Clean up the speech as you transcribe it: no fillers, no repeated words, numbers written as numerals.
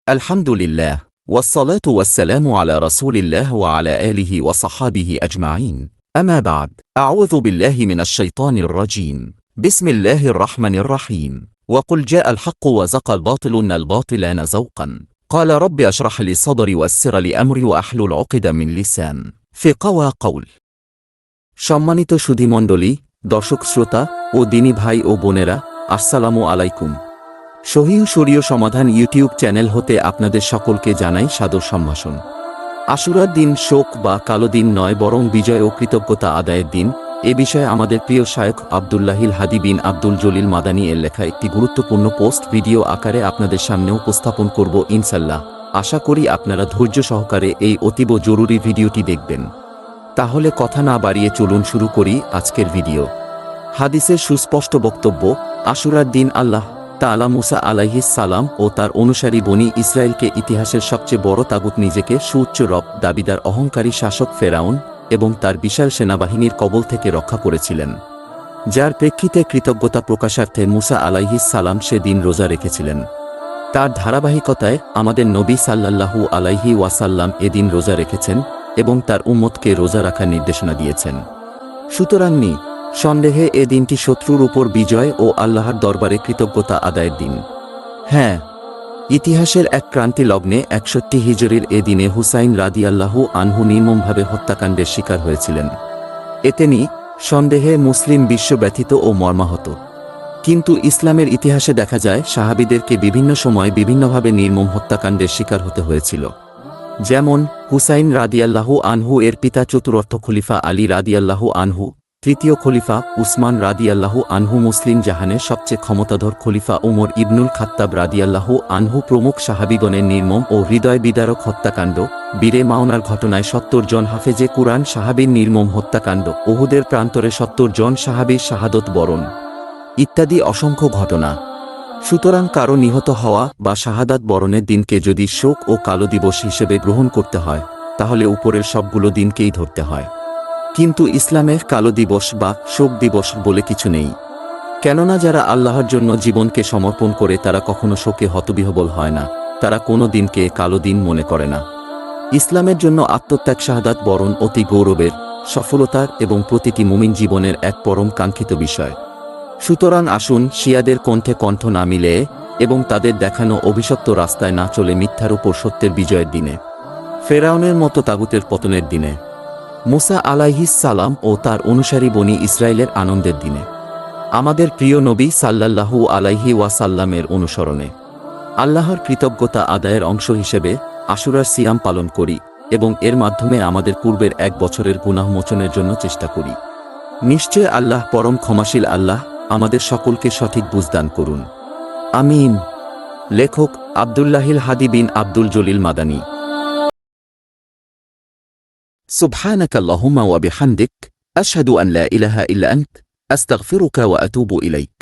الحمد لله والصلاة والسلام على رسول الله وعلى آله وصحابه أجمعين. أما بعد، أعوذ بالله من الشيطان الرجيم. بسم الله الرحمن الرحيم. وقل جاء الحق وزق الباطل إن الباطل زوقا. قال رب اشرح لي صدري ويسر لي أمري وأحلل عقدة من লিসান ফিকাওয়া কওল। সম্মানিত সুধীমণ্ডলী, দর্শক শ্রোতা ও দিনী ভাই ও বোনেরা, আসসালামু আলাইকুম। সহিহ শরীয় সমাধান ইউটিউব চ্যানেল হতে আপনাদের সকলকে জানাই সাদর সম্ভাষণ। আশুরার দিন শোক বা কালো দিন নয়, বরং বিজয় ও কৃতজ্ঞতা আদায়ের দিন। এ বিষয়ে আমাদের প্রিয় শায়খ আব্দুল্লাহিল হাদি বিন আব্দুল জলিল মাদানী এর লেখা একটি গুরুত্বপূর্ণ পোস্ট ভিডিও আকারে আপনাদের সামনে উপস্থাপন করব ইনশাল্লাহ। আশা করি আপনারা ধৈর্য সহকারে এই অতীব জরুরি ভিডিওটি দেখবেন। তাহলে কথা না বাড়িয়ে চলুন শুরু করি আজকের ভিডিও। হাদিসের সুস্পষ্ট বক্তব্য, আশুরার দিন আল্লাহ তাআলা মুসা আলাইহিস সালাম ও তার অনুসারী বনি ইসরায়েলকে ইতিহাসের সবচেয়ে বড় তাগুত, নিজেকে সুউচ্চ রব দাবিদার অহংকারী শাসক ফেরাউন এবং তার বিশাল সেনাবাহিনীর কবল থেকে রক্ষা করেছিলেন, যার প্রেক্ষিতে কৃতজ্ঞতা প্রকাশার্থে মুসা আলাইহিস সালাম সেদিন রোজা রেখেছিলেন। তার ধারাবাহিকতায় আমাদের নবী সাল্লাল্লাহু আলাইহি ওয়াসাল্লাম এদিন রোজা রেখেছেন এবং তার উম্মতকে রোজা রাখার নির্দেশনা দিয়েছেন। সুতরাং সন্দেহে এ দিনটি শত্রুর উপর বিজয় ও আল্লাহর দরবারে কৃতজ্ঞতা আদায়ের দিন। হ্যাঁ, ইতিহাসের এক ক্রান্তি লগ্নে ৬১ হিজরির এ দিনে হুসাইন রাদিয়াল্লাহু আনহু নির্মমভাবে হত্যাকাণ্ডের শিকার হয়েছিলেন। এতে সন্দেহে মুসলিম বিশ্ব ব্যথিত ও মর্মাহত। কিন্তু ইসলামের ইতিহাসে দেখা যায় সাহাবীদেরকে বিভিন্ন সময় বিভিন্নভাবে নির্মম হত্যাকাণ্ডের শিকার হতে হয়েছিল। যেমন হুসাইন রাদিয়াল্লাহু আনহু এর পিতা চতুর্থ খলিফা আলী রাদিয়াল্লাহু আনহু, তৃতীয় খলিফা উসমান রাদিয়াল্লাহু আনহু, মুসলিম জাহানের সবচেয়ে ক্ষমতাধর খলিফা উমর ইবনুল খাত্তাব রাদিয়াল্লাহু আনহু প্রমুখ সাহাবীগণের নির্মম ও হৃদয় বিদারক হত্যাকাণ্ড, বীরে মাওনার ঘটনায় ৭০ জন হাফেজে কুরআন সাহাবীর নির্মম হত্যাকাণ্ড, উহুদের প্রান্তরে ৭০ জন সাহাবীর শাহাদত বরণ ইত্যাদি অসংখ্য ঘটনা। সুতরাং কারো নিহত হওয়া বা শাহাদাত বরণের দিনকে যদি শোক ও কালো দিবস হিসেবে গ্রহণ করতে হয়, তাহলে উপরের সবগুলো দিনকেই ধরতে হয়। কিন্তু ইসলামের কালো দিবস বা শোক দিবস বলে কিছু নেই, কেননা যারা আল্লাহর জন্য জীবনকে সমর্পণ করে তারা কখনো শোকে হতবিহ্বল হয় না, তারা কোনো দিনকে কালো দিন মনে করে না। ইসলামের জন্য আত্মত্যাগ, শাহাদাত বরণ অতি গৌরবের, সফলতার এবং প্রতিটি মুমিন জীবনের এক পরম কাঙ্ক্ষিত বিষয়। সুতরাং আসুন শিয়াদের কণ্ঠে কণ্ঠ না মিলে এবং তাদের দেখানো অভিশপ্ত রাস্তায় না চলে মিথ্যার উপর সত্যের বিজয়ের দিনে, ফেরাউনের মতো তাগুতের পতনের দিনে, মুসা আলাইহিস সালাম ও তার অনুসারী বনি ইসরায়েলের আনন্দের দিনে, আমাদের প্রিয় নবী সাল্লাল্লাহু আলাইহি ওয়াসাল্লামের অনুসরণে আল্লাহর কৃতজ্ঞতা আদায়ের অংশ হিসেবে আশুরার সিয়াম পালন করি এবং এর মাধ্যমে আমাদের পূর্বের ১ বছরের গুনাহ মোচনের জন্য চেষ্টা করি। নিশ্চয় আল্লাহ পরম ক্ষমাশীল। আল্লাহ আমাদের সকলকে সঠিক বুঝদান করুন, আমিন। লেখক আব্দুল্লাহিল হাদি বিন আব্দুল জলিল মাদানী। সুবহানাকা আল্লাহুম্মা ওয়া বিহামদিক, আশহাদু আন লা ইলাহা ইল্লা আনত, আস্তাগফিরুকা ওয়া আতুবু ইলাইক।